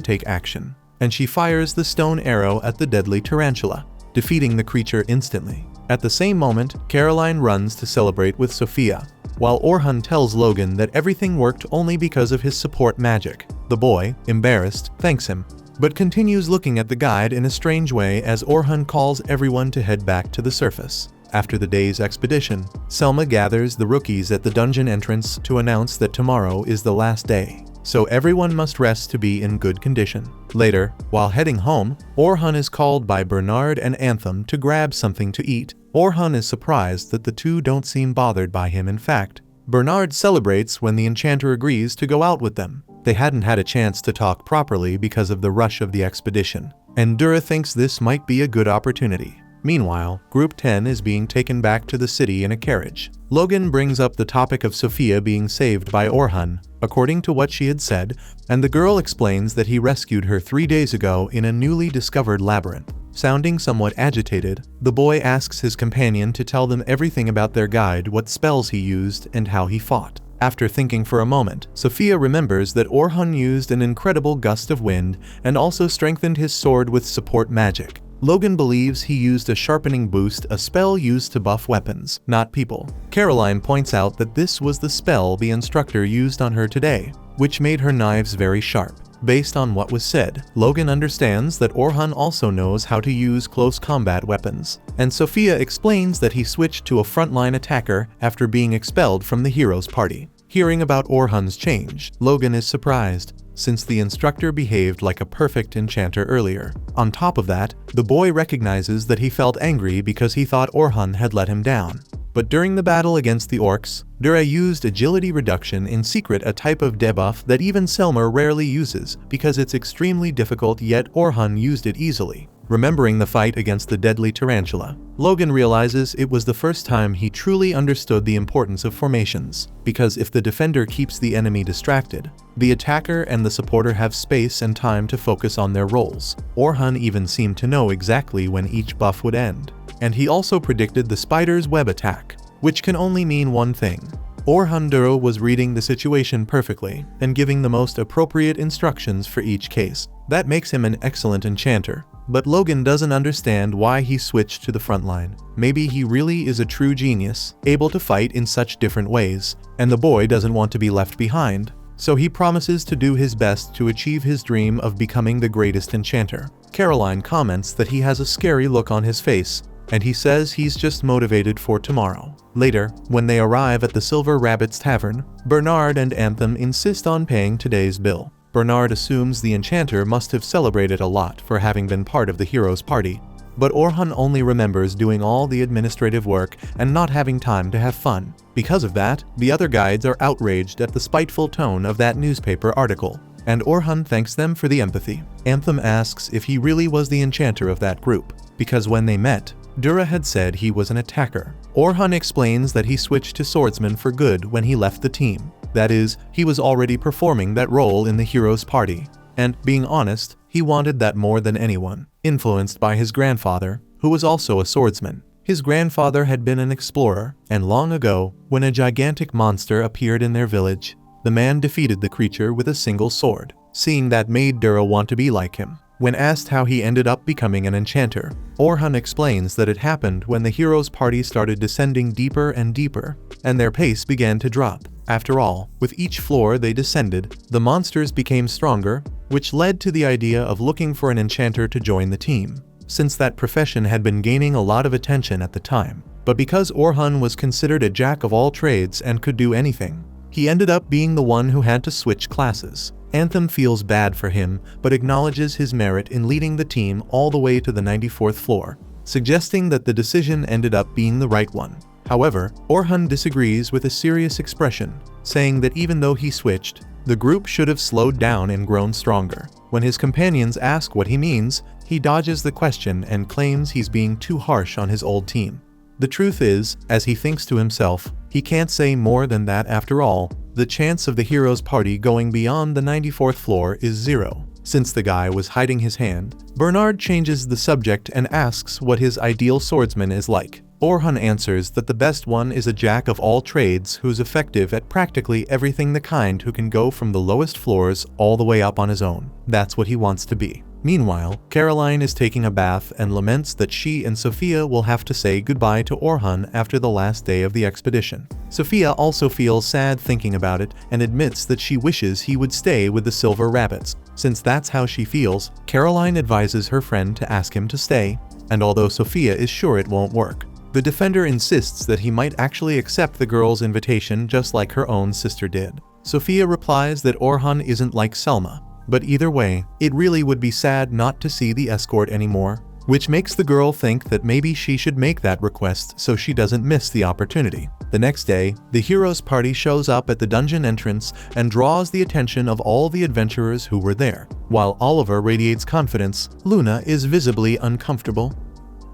take action, and she fires the stone arrow at the deadly tarantula, defeating the creature instantly. At the same moment, Caroline runs to celebrate with Sophia, while Orhan tells Logan that everything worked only because of his support magic. The boy, embarrassed, thanks him, but continues looking at the guide in a strange way as Orhan calls everyone to head back to the surface. After the day's expedition, Selma gathers the rookies at the dungeon entrance to announce that tomorrow is the last day, so everyone must rest to be in good condition. Later, while heading home, Orhan is called by Bernard and Anthem to grab something to eat. Orhan is surprised that the two don't seem bothered by him. In fact, Bernard celebrates when the enchanter agrees to go out with them. They hadn't had a chance to talk properly because of the rush of the expedition, and Dura thinks this might be a good opportunity. Meanwhile, Group 10 is being taken back to the city in a carriage. Logan brings up the topic of Sophia being saved by Orhan, according to what she had said, and the girl explains that he rescued her 3 days ago in a newly discovered labyrinth. Sounding somewhat agitated, the boy asks his companion to tell them everything about their guide, what spells he used, and how he fought. After thinking for a moment, Sophia remembers that Orhan used an incredible gust of wind and also strengthened his sword with support magic. Logan believes he used a Sharpening Boost, a spell used to buff weapons, not people. Caroline points out that this was the spell the instructor used on her today, which made her knives very sharp. Based on what was said, Logan understands that Orhan also knows how to use close combat weapons, and Sophia explains that he switched to a frontline attacker after being expelled from the hero's party. Hearing about Orhan's change, Logan is surprised, since the instructor behaved like a perfect enchanter earlier. On top of that, the boy recognizes that he felt angry because he thought Orhan had let him down. But during the battle against the orcs, Dura used Agility Reduction in secret, a type of debuff that even Selma rarely uses because it's extremely difficult, yet Orhan used it easily. Remembering the fight against the deadly tarantula, Logan realizes it was the first time he truly understood the importance of formations, because if the defender keeps the enemy distracted, the attacker and the supporter have space and time to focus on their roles. Orhan even seemed to know exactly when each buff would end. And he also predicted the spider's web attack, which can only mean one thing. Orhan Dura was reading the situation perfectly and giving the most appropriate instructions for each case. That makes him an excellent enchanter. But Logan doesn't understand why he switched to the front line. Maybe he really is a true genius, able to fight in such different ways, and the boy doesn't want to be left behind, so he promises to do his best to achieve his dream of becoming the greatest enchanter. Caroline comments that he has a scary look on his face, and he says he's just motivated for tomorrow. Later, when they arrive at the Silver Rabbit's Tavern, Bernard and Anthem insist on paying today's bill. Bernard assumes the enchanter must have celebrated a lot for having been part of the hero's party, but Orhan only remembers doing all the administrative work and not having time to have fun. Because of that, the other guides are outraged at the spiteful tone of that newspaper article, and Orhan thanks them for the empathy. Anthem asks if he really was the enchanter of that group, because when they met, Dura had said he was an attacker. Orhan explains that he switched to swordsman for good when he left the team. That is, he was already performing that role in the hero's party. And, being honest, he wanted that more than anyone. Influenced by his grandfather, who was also a swordsman. His grandfather had been an explorer, and long ago, when a gigantic monster appeared in their village, the man defeated the creature with a single sword. Seeing that made Dura want to be like him. When asked how he ended up becoming an enchanter, Orhan explains that it happened when the hero's party started descending deeper and deeper, and their pace began to drop. After all, with each floor they descended, the monsters became stronger, which led to the idea of looking for an enchanter to join the team, since that profession had been gaining a lot of attention at the time. But because Orhan was considered a jack of all trades and could do anything, he ended up being the one who had to switch classes. Anthem feels bad for him, but acknowledges his merit in leading the team all the way to the 94th floor, suggesting that the decision ended up being the right one. However, Orhan disagrees with a serious expression, saying that even though he switched, the group should have slowed down and grown stronger. When his companions ask what he means, he dodges the question and claims he's being too harsh on his old team. The truth is, as he thinks to himself, he can't say more than that. After all, the chance of the hero's party going beyond the 94th floor is 0. Since the guy was hiding his hand, Bernard changes the subject and asks what his ideal swordsman is like. Orhan answers that the best one is a jack of all trades who's effective at practically everything, the kind who can go from the lowest floors all the way up on his own. That's what he wants to be. Meanwhile, Caroline is taking a bath and laments that she and Sophia will have to say goodbye to Orhan after the last day of the expedition. Sophia also feels sad thinking about it and admits that she wishes he would stay with the silver rabbits. Since that's how she feels, Caroline advises her friend to ask him to stay, and although Sophia is sure it won't work, the defender insists that he might actually accept the girl's invitation just like her own sister did. Sophia replies that Orhan isn't like Selma, but either way, it really would be sad not to see the escort anymore, which makes the girl think that maybe she should make that request so she doesn't miss the opportunity. The next day, the heroes' party shows up at the dungeon entrance and draws the attention of all the adventurers who were there. While Oliver radiates confidence, Luna is visibly uncomfortable.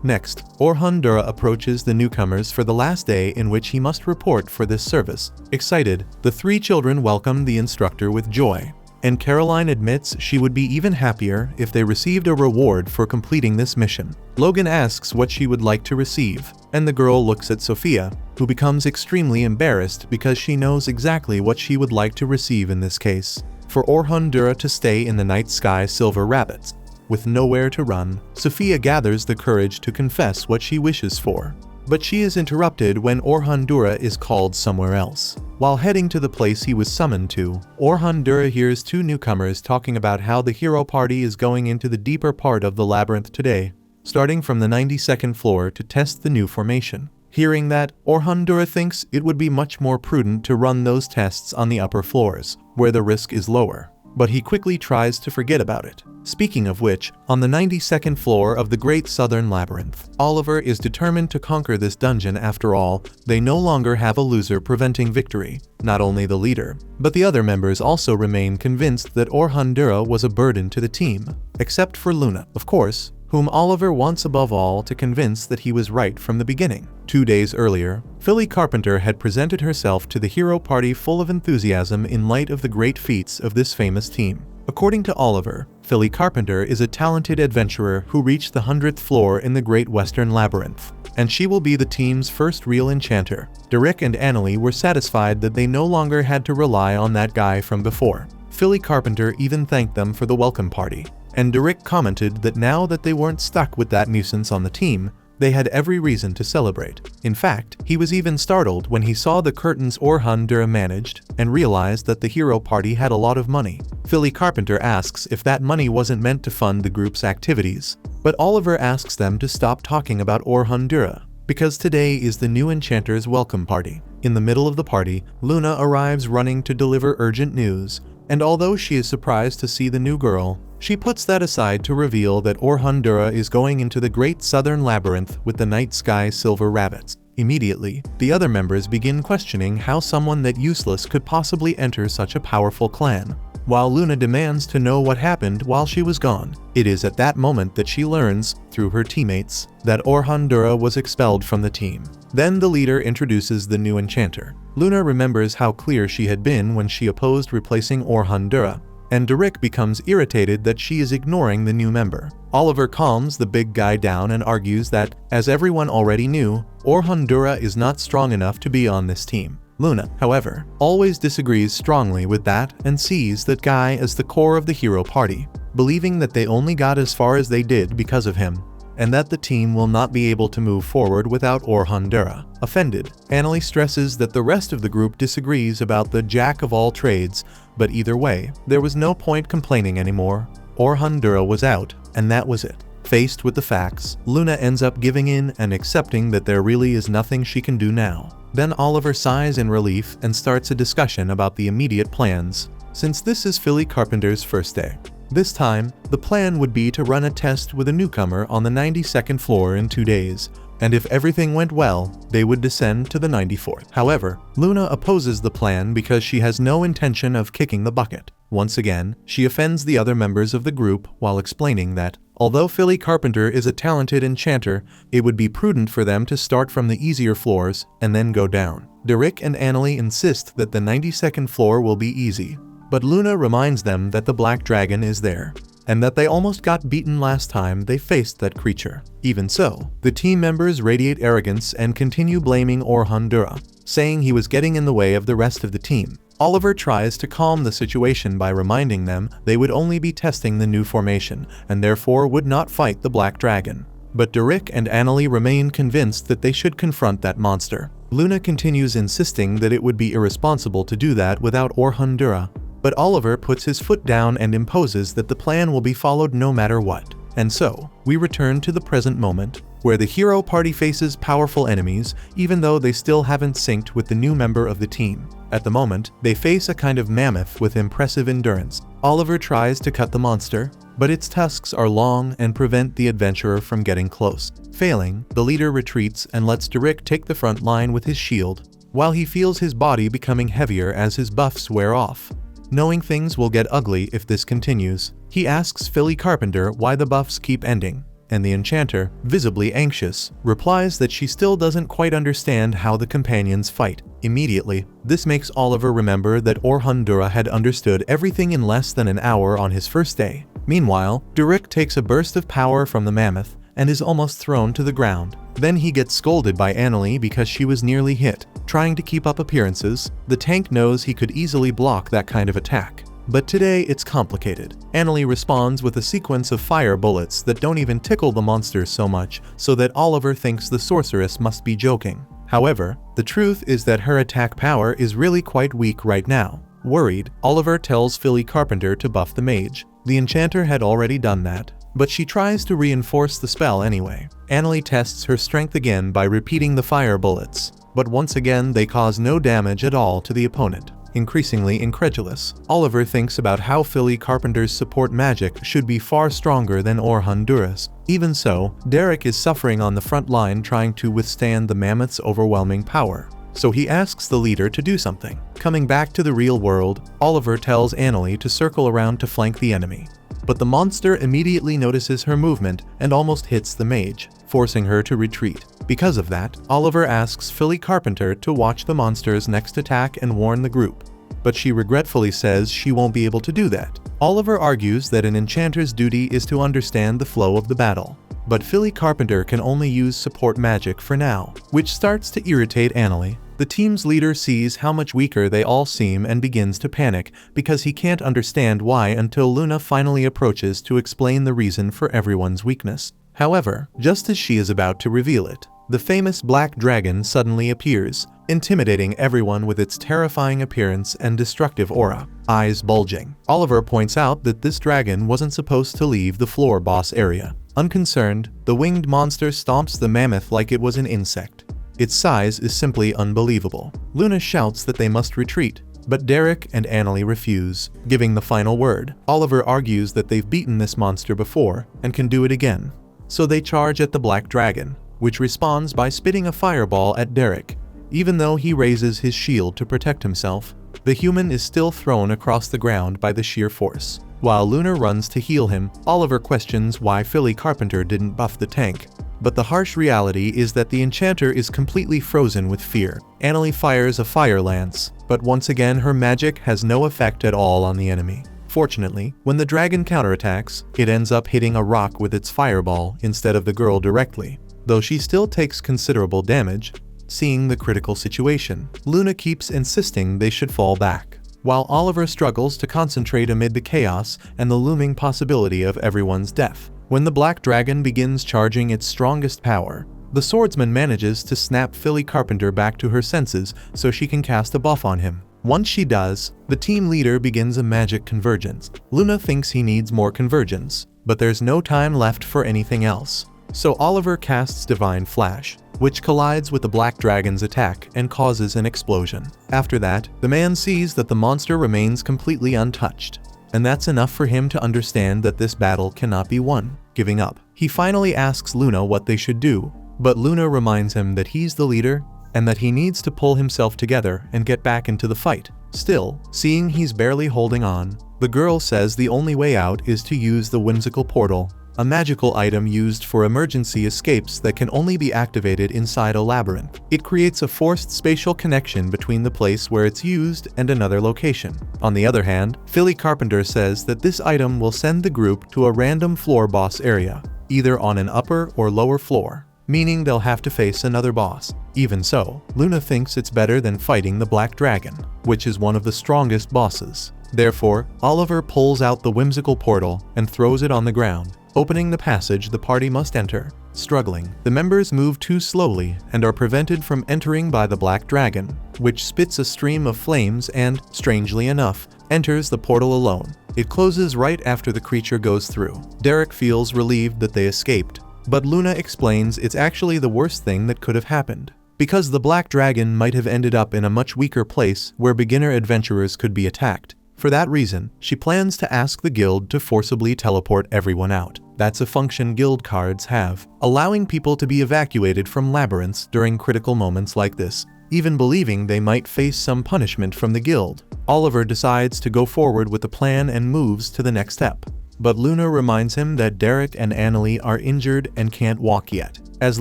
Next, Orhan Dura approaches the newcomers for the last day in which he must report for this service. Excited, the three children welcome the instructor with joy, and Caroline admits she would be even happier if they received a reward for completing this mission. Logan asks what she would like to receive, and the girl looks at Sophia, who becomes extremely embarrassed because she knows exactly what she would like to receive in this case: for Orhan Dura to stay in the night sky silver rabbits. With nowhere to run, Sophia gathers the courage to confess what she wishes for. But she is interrupted when Orhan Dura is called somewhere else. While heading to the place he was summoned to, Orhan Dura hears two newcomers talking about how the hero party is going into the deeper part of the labyrinth today, starting from the 92nd floor to test the new formation. Hearing that, Orhan Dura thinks it would be much more prudent to run those tests on the upper floors, where the risk is lower. But he quickly tries to forget about it. Speaking of which, on the 92nd floor of the Great Southern Labyrinth, Oliver is determined to conquer this dungeon. After all, they no longer have a loser preventing victory. Not only the leader, but the other members also remain convinced that Orhan Dura was a burden to the team, except for Luna, of course, whom Oliver wants above all to convince that he was right from the beginning. 2 days earlier, Philly Carpenter had presented herself to the hero party full of enthusiasm in light of the great feats of this famous team. According to Oliver, Philly Carpenter is a talented adventurer who reached the 100th floor in the Great Western Labyrinth, and she will be the team's first real enchanter. Derek and Annalie were satisfied that they no longer had to rely on that guy from before. Philly Carpenter even thanked them for the welcome party, and Derek commented that now that they weren't stuck with that nuisance on the team, they had every reason to celebrate. In fact, he was even startled when he saw the curtains Orhan Dura managed and realized that the hero party had a lot of money. Philly Carpenter asks if that money wasn't meant to fund the group's activities, but Oliver asks them to stop talking about Orhan Dura, because today is the new enchanter's welcome party. In the middle of the party, Luna arrives running to deliver urgent news, and although she is surprised to see the new girl, she puts that aside to reveal that Orhan Dura is going into the Great Southern Labyrinth with the Night Sky Silver Rabbits. Immediately, the other members begin questioning how someone that useless could possibly enter such a powerful clan, while Luna demands to know what happened while she was gone. It is at that moment that she learns, through her teammates, that Orhan Dura was expelled from the team. Then the leader introduces the new enchanter. Luna remembers how clear she had been when she opposed replacing Orhan Dura, and Derek becomes irritated that she is ignoring the new member. Oliver calms the big guy down and argues that, as everyone already knew, Orhan Dura is not strong enough to be on this team. Luna, however, always disagrees strongly with that and sees that guy as the core of the hero party, believing that they only got as far as they did because of him, and that the team will not be able to move forward without Orhan Dura. Offended, Annalie stresses that the rest of the group disagrees about the jack of all trades, but either way, there was no point complaining anymore. Orhan Dura was out, and that was it. Faced with the facts, Luna ends up giving in and accepting that there really is nothing she can do now. Then Oliver sighs in relief and starts a discussion about the immediate plans, since this is Philly Carpenter's first day. This time, the plan would be to run a test with a newcomer on the 92nd floor in 2 days, and if everything went well, they would descend to the 94th. However, Luna opposes the plan because she has no intention of kicking the bucket. Once again, she offends the other members of the group while explaining that, although Philly Carpenter is a talented enchanter, it would be prudent for them to start from the easier floors and then go down. Derek and Annalie insist that the 92nd floor will be easy, but Luna reminds them that the black dragon is there, and that they almost got beaten last time they faced that creature. Even so, the team members radiate arrogance and continue blaming Orhandura, saying he was getting in the way of the rest of the team. Oliver tries to calm the situation by reminding them they would only be testing the new formation, and therefore would not fight the black dragon. But Derek and Annalie remain convinced that they should confront that monster. Luna continues insisting that it would be irresponsible to do that without Orhandura, but Oliver puts his foot down and imposes that the plan will be followed no matter what. And so, we return to the present moment, where the hero party faces powerful enemies, even though they still haven't synced with the new member of the team. At the moment, they face a kind of mammoth with impressive endurance. Oliver tries to cut the monster, but its tusks are long and prevent the adventurer from getting close. Failing, the leader retreats and lets Derek take the front line with his shield, while he feels his body becoming heavier as his buffs wear off. Knowing things will get ugly if this continues, he asks Philly Carpenter why the buffs keep ending, and the enchanter, visibly anxious, replies that she still doesn't quite understand how the companions fight. Immediately, this makes Oliver remember that Orhandura had understood everything in less than an hour on his first day. Meanwhile, Derek takes a burst of power from the mammoth and is almost thrown to the ground. Then he gets scolded by Annalie because she was nearly hit. Trying to keep up appearances, the tank knows he could easily block that kind of attack. But today it's complicated. Annalie responds with a sequence of fire bullets that don't even tickle the monsters so much, so that Oliver thinks the sorceress must be joking. However, the truth is that her attack power is really quite weak right now. Worried, Oliver tells Philly Carpenter to buff the mage. The enchanter had already done that, but she tries to reinforce the spell anyway. Annalie tests her strength again by repeating the fire bullets, but once again they cause no damage at all to the opponent. Increasingly incredulous, Oliver thinks about how Philly Carpenter's support magic should be far stronger than Orhandura's. Even so, Derek is suffering on the front line trying to withstand the mammoth's overwhelming power. So he asks the leader to do something. Coming back to the real world, Oliver tells Annalie to circle around to flank the enemy. But the monster immediately notices her movement and almost hits the mage, forcing her to retreat. Because of that, Oliver asks Philly Carpenter to watch the monster's next attack and warn the group. But she regretfully says she won't be able to do that. Oliver argues that an enchanter's duty is to understand the flow of the battle. But Philly Carpenter can only use support magic for now, which starts to irritate Annalie. The team's leader sees how much weaker they all seem and begins to panic because he can't understand why until Luna finally approaches to explain the reason for everyone's weakness. However, just as she is about to reveal it, the famous black dragon suddenly appears, intimidating everyone with its terrifying appearance and destructive aura, eyes bulging. Oliver points out that this dragon wasn't supposed to leave the floor boss area. Unconcerned, the winged monster stomps the mammoth like it was an insect. Its size is simply unbelievable. Luna shouts that they must retreat, but Derek and Annalie refuse, giving the final word. Oliver argues that they've beaten this monster before and can do it again. So they charge at the black dragon, which responds by spitting a fireball at Derek. Even though he raises his shield to protect himself, the human is still thrown across the ground by the sheer force. While Luna runs to heal him, Oliver questions why Philly Carpenter didn't buff the tank. But the harsh reality is that the enchanter is completely frozen with fear. Annalie fires a fire lance, but once again her magic has no effect at all on the enemy. Fortunately, when the dragon counterattacks, it ends up hitting a rock with its fireball instead of the girl directly. Though she still takes considerable damage, seeing the critical situation, Luna keeps insisting they should fall back, while Oliver struggles to concentrate amid the chaos and the looming possibility of everyone's death. When the black dragon begins charging its strongest power, the swordsman manages to snap Philly Carpenter back to her senses so she can cast a buff on him. Once she does, the team leader begins a magic convergence. Luna thinks he needs more convergence, but there's no time left for anything else. So Oliver casts Divine Flash, which collides with the black dragon's attack and causes an explosion. After that, the man sees that the monster remains completely untouched, and that's enough for him to understand that this battle cannot be won. Giving up, he finally asks Luna what they should do, but Luna reminds him that he's the leader and that he needs to pull himself together and get back into the fight. Still, seeing he's barely holding on, the girl says the only way out is to use the whimsical portal, a magical item used for emergency escapes that can only be activated inside a labyrinth. It creates a forced spatial connection between the place where it's used and another location. On the other hand, Philly Carpenter says that this item will send the group to a random floor boss area, either on an upper or lower floor, meaning they'll have to face another boss. Even so, Luna thinks it's better than fighting the Black Dragon, which is one of the strongest bosses. Therefore, Oliver pulls out the whimsical portal and throws it on the ground, opening the passage the party must enter. Struggling, the members move too slowly and are prevented from entering by the Black Dragon, which spits a stream of flames and, strangely enough, enters the portal alone. It closes right after the creature goes through. Derek feels relieved that they escaped, but Luna explains it's actually the worst thing that could have happened, because the Black Dragon might have ended up in a much weaker place where beginner adventurers could be attacked. For that reason, she plans to ask the guild to forcibly teleport everyone out. That's a function guild cards have, allowing people to be evacuated from labyrinths during critical moments like this, even believing they might face some punishment from the guild. Oliver decides to go forward with the plan and moves to the next step. But Luna reminds him that Derek and Annalie are injured and can't walk yet. As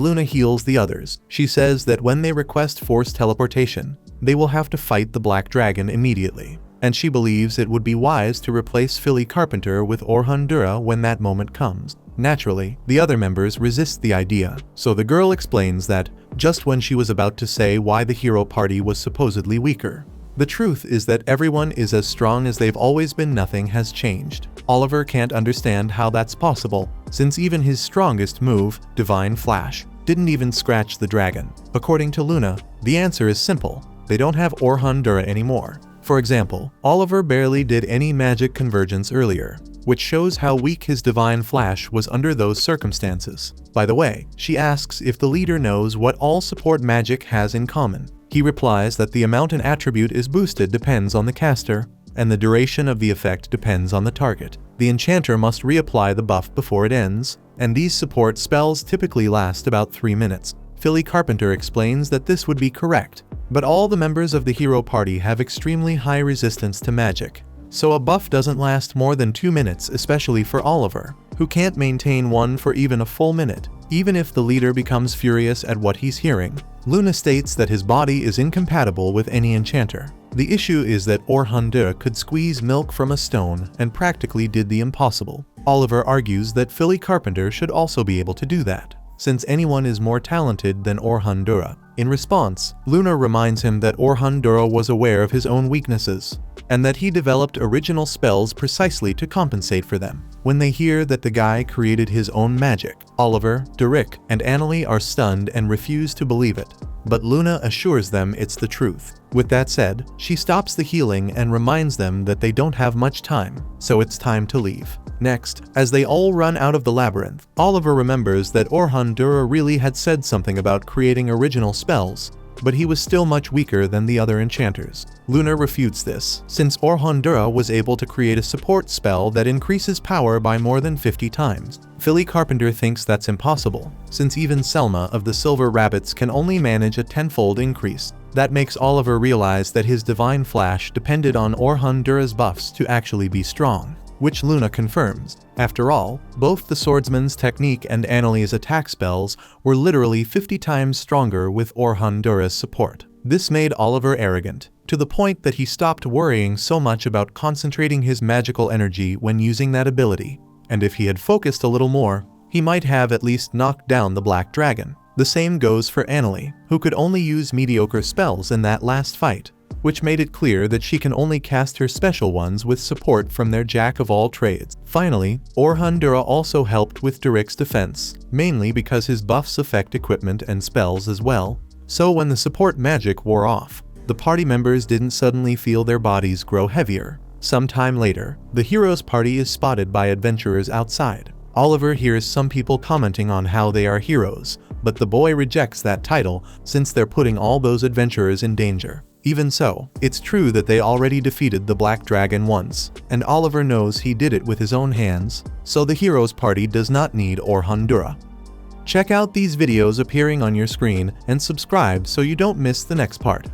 Luna heals the others, she says that when they request forced teleportation, they will have to fight the Black Dragon immediately, and she believes it would be wise to replace Philly Carpenter with Orhandura when that moment comes. Naturally, the other members resist the idea, so the girl explains that, just when she was about to say why the hero party was supposedly weaker, the truth is that everyone is as strong as they've always been. Nothing has changed. Oliver can't understand how that's possible, since even his strongest move, Divine Flash, didn't even scratch the dragon. According to Luna, the answer is simple: they don't have Orhandura anymore. For example, Oliver barely did any magic convergence earlier, which shows how weak his Divine Flash was under those circumstances. By the way, she asks if the leader knows what all support magic has in common. He replies that the amount an attribute is boosted depends on the caster, and the duration of the effect depends on the target. The enchanter must reapply the buff before it ends, and these support spells typically last about 3 minutes. Philly Carpenter explains that this would be correct, but all the members of the hero party have extremely high resistance to magic, so a buff doesn't last more than 2 minutes, especially for Oliver, who can't maintain one for even a full minute, even if the leader becomes furious at what he's hearing. Luna states that his body is incompatible with any enchanter. The issue is that Orhandura could squeeze milk from a stone and practically did the impossible. Oliver argues that Philly Carpenter should also be able to do that, since anyone is more talented than Orhandura. In response, Luna reminds him that Orhandura was aware of his own weaknesses, and that he developed original spells precisely to compensate for them. When they hear that the guy created his own magic, Oliver, Derek, and Annalie are stunned and refuse to believe it, but Luna assures them it's the truth. With that said, she stops the healing and reminds them that they don't have much time, so it's time to leave. Next, as they all run out of the labyrinth, Oliver remembers that Orhandura really had said something about creating original spells, but he was still much weaker than the other enchanters. Luna refutes this, since Orhandura was able to create a support spell that increases power by more than 50 times. Philly Carpenter thinks that's impossible, since even Selma of the Silver Rabbits can only manage a 10-fold increase. That makes Oliver realize that his Divine Flash depended on Orhandura's buffs to actually be strong, which Luna confirms. After all, both the swordsman's technique and Annalie's attack spells were literally 50 times stronger with Orhandura's support. This made Oliver arrogant, to the point that he stopped worrying so much about concentrating his magical energy when using that ability, and if he had focused a little more, he might have at least knocked down the Black Dragon. The same goes for Annalie, who could only use mediocre spells in that last fight, which made it clear that she can only cast her special ones with support from their jack-of-all-trades. Finally, Orhandura also helped with Derek's defense, mainly because his buffs affect equipment and spells as well, so when the support magic wore off, the party members didn't suddenly feel their bodies grow heavier. Sometime later, the heroes' party is spotted by adventurers outside. Oliver hears some people commenting on how they are heroes, but the boy rejects that title since they're putting all those adventurers in danger. Even so, it's true that they already defeated the Black Dragon once, and Oliver knows he did it with his own hands, so the heroes party does not need Orhandura. Check out these videos appearing on your screen and subscribe so you don't miss the next part.